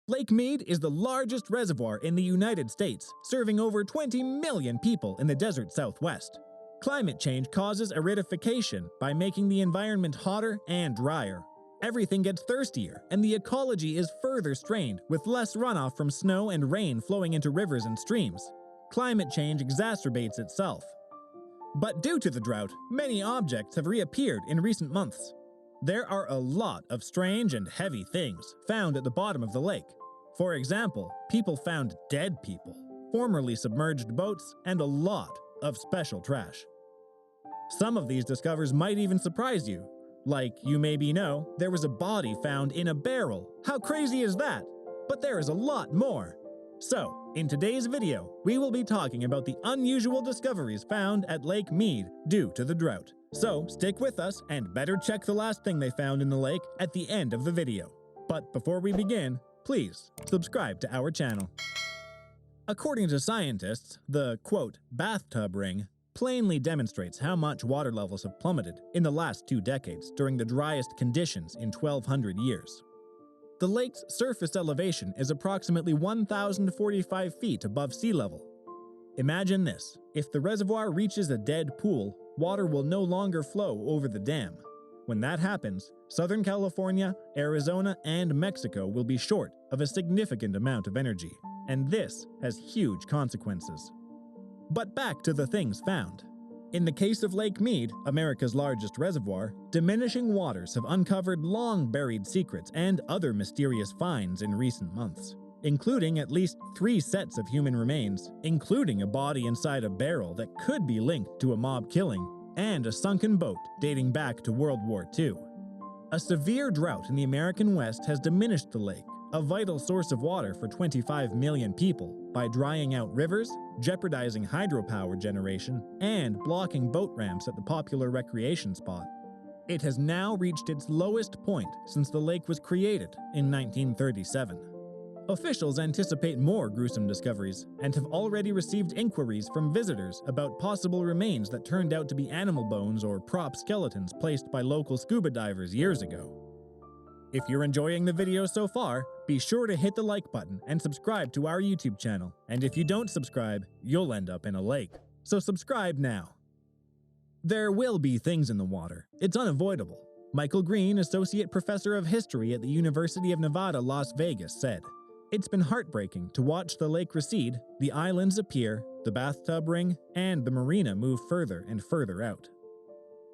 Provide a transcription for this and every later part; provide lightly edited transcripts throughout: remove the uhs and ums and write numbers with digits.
Lake Mead is the largest reservoir in the United States, serving over 20 million people in the desert Southwest. Climate change causes aridification by making the environment hotter and drier. Everything gets thirstier, and the ecology is further strained, with less runoff from snow and rain flowing into rivers and streams. Climate change exacerbates itself. But due to the drought, many objects have reappeared in recent months. There are a lot of strange and heavy things found at the bottom of the lake. For example, people found dead people, formerly submerged boats, and a lot of special trash. Some of these discoveries might even surprise you. Like you maybe know, there was a body found in a barrel. How crazy is that? But there is a lot more. So, in today's video, we will be talking about the unusual discoveries found at Lake Mead due to the drought. So, stick with us and better check the last thing they found in the lake at the end of the video. But before we begin, please subscribe to our channel. According to scientists, the, quote, bathtub ring plainly demonstrates how much water levels have plummeted in the last 2 decades during the driest conditions in 1,200 years. The lake's surface elevation is approximately 1,045 feet above sea level. Imagine this: if the reservoir reaches a dead pool, water will no longer flow over the dam. When that happens, Southern California, Arizona, and Mexico will be short of a significant amount of energy, and this has huge consequences. But back to the things found. In the case of Lake Mead, America's largest reservoir, diminishing waters have uncovered long-buried secrets and other mysterious finds in recent months, including at least 3 sets of human remains, including a body inside a barrel that could be linked to a mob killing, and a sunken boat dating back to World War II. A severe drought in the American West has diminished the lake, a vital source of water for 25 million people, by drying out rivers, jeopardizing hydropower generation, and blocking boat ramps at the popular recreation spot. It has now reached its lowest point since the lake was created in 1937. Officials anticipate more gruesome discoveries and have already received inquiries from visitors about possible remains that turned out to be animal bones or prop skeletons placed by local scuba divers years ago. If you're enjoying the video so far, be sure to hit the like button and subscribe to our YouTube channel. And if you don't subscribe, you'll end up in a lake. So subscribe now. There will be things in the water. It's unavoidable. Michael Green, Associate Professor of History at the University of Nevada, Las Vegas, said, "It's been heartbreaking to watch the lake recede, the islands appear, the bathtub ring, and the marina move further and further out."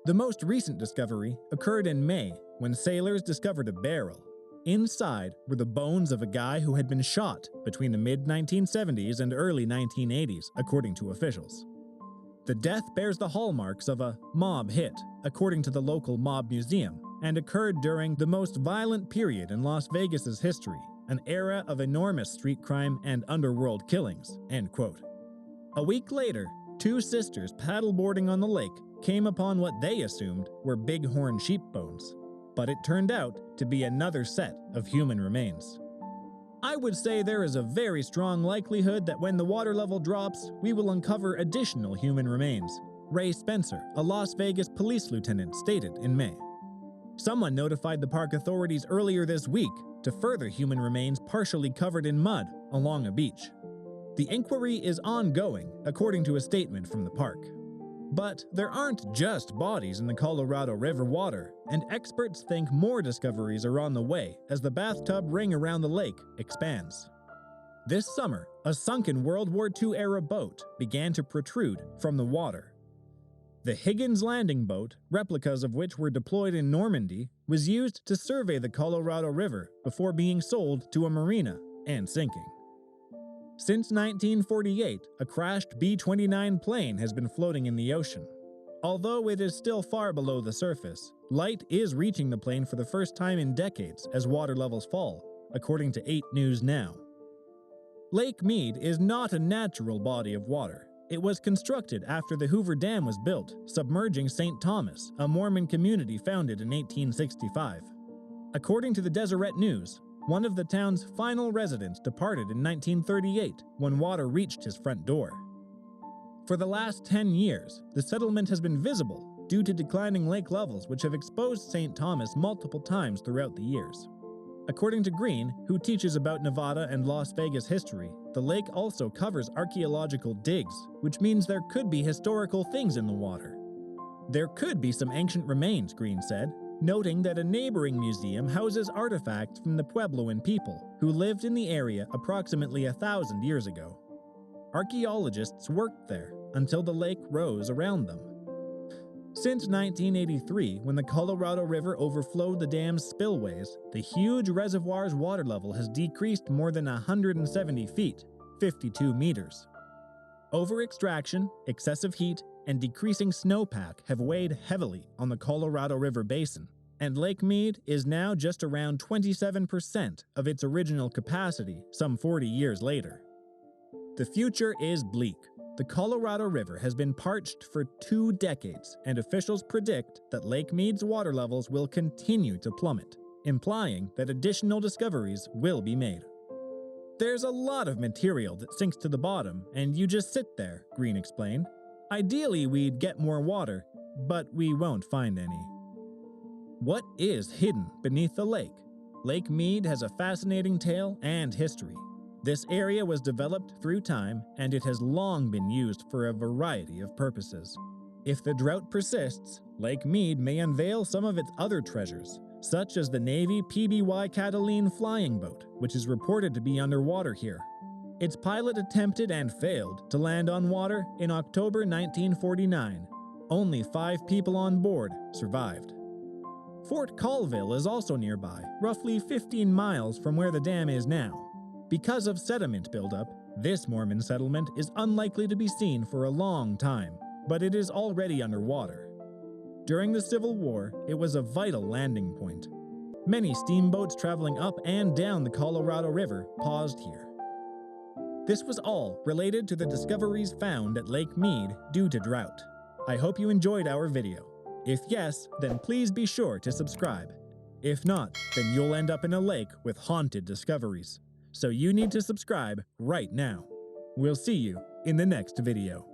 The most recent discovery occurred in May when sailors discovered a barrel. Inside were the bones of a guy who had been shot between the mid-1970s and early 1980s, according to officials. The death bears the hallmarks of a mob hit, according to the local mob museum, and occurred during the most violent period in Las Vegas's history, an era of enormous street crime and underworld killings, end quote. A week later, 2 sisters paddleboarding on the lake came upon what they assumed were bighorn sheep bones, but it turned out to be another set of human remains. I would say there is a very strong likelihood that when the water level drops, we will uncover additional human remains, Ray Spencer, a Las Vegas police lieutenant, stated in May. Someone notified the park authorities earlier this week to further human remains partially covered in mud along a beach. The inquiry is ongoing, according to a statement from the park. But there aren't just bodies in the Colorado River water, and experts think more discoveries are on the way as the bathtub ring around the lake expands. This summer, a sunken World War II-era boat began to protrude from the water. The Higgins landing boat, replicas of which were deployed in Normandy, was used to survey the Colorado River before being sold to a marina and sinking. Since 1948, a crashed B-29 plane has been floating in the ocean. Although it is still far below the surface, light is reaching the plane for the first time in decades as water levels fall, according to 8 News Now. Lake Mead is not a natural body of water. It was constructed after the Hoover Dam was built, submerging St. Thomas, a Mormon community founded in 1865. According to the Deseret News, one of the town's final residents departed in 1938 when water reached his front door. For the last 10 years, the settlement has been visible due to declining lake levels which have exposed St. Thomas multiple times throughout the years. According to Green, who teaches about Nevada and Las Vegas history, the lake also covers archaeological digs, which means there could be historical things in the water. There could be some ancient remains, Green said, noting that a neighboring museum houses artifacts from the Puebloan people who lived in the area approximately 1,000 years ago. Archaeologists worked there until the lake rose around them. Since 1983, when the Colorado River overflowed the dam's spillways, the huge reservoir's water level has decreased more than 170 feet, 52 meters. Over-extraction, excessive heat, and decreasing snowpack have weighed heavily on the Colorado River basin, and Lake Mead is now just around 27% of its original capacity some 40 years later. The future is bleak. The Colorado River has been parched for 2 decades, and officials predict that Lake Mead's water levels will continue to plummet, implying that additional discoveries will be made. There's a lot of material that sinks to the bottom, and you just sit there, Green explained. Ideally, we'd get more water, but we won't find any. What is hidden beneath the lake? Lake Mead has a fascinating tale and history. This area was developed through time, and it has long been used for a variety of purposes. If the drought persists, Lake Mead may unveil some of its other treasures, such as the Navy PBY Catalina flying boat, which is reported to be underwater here. Its pilot attempted and failed to land on water in October 1949. Only 5 people on board survived. Fort Colville is also nearby, roughly 15 miles from where the dam is now. Because of sediment buildup, this Mormon settlement is unlikely to be seen for a long time, but it is already underwater. During the Civil War, it was a vital landing point. Many steamboats traveling up and down the Colorado River paused here. This was all related to the discoveries found at Lake Mead due to drought. I hope you enjoyed our video. If yes, then please be sure to subscribe. If not, then you'll end up in a lake with haunted discoveries. So you need to subscribe right now. We'll see you in the next video.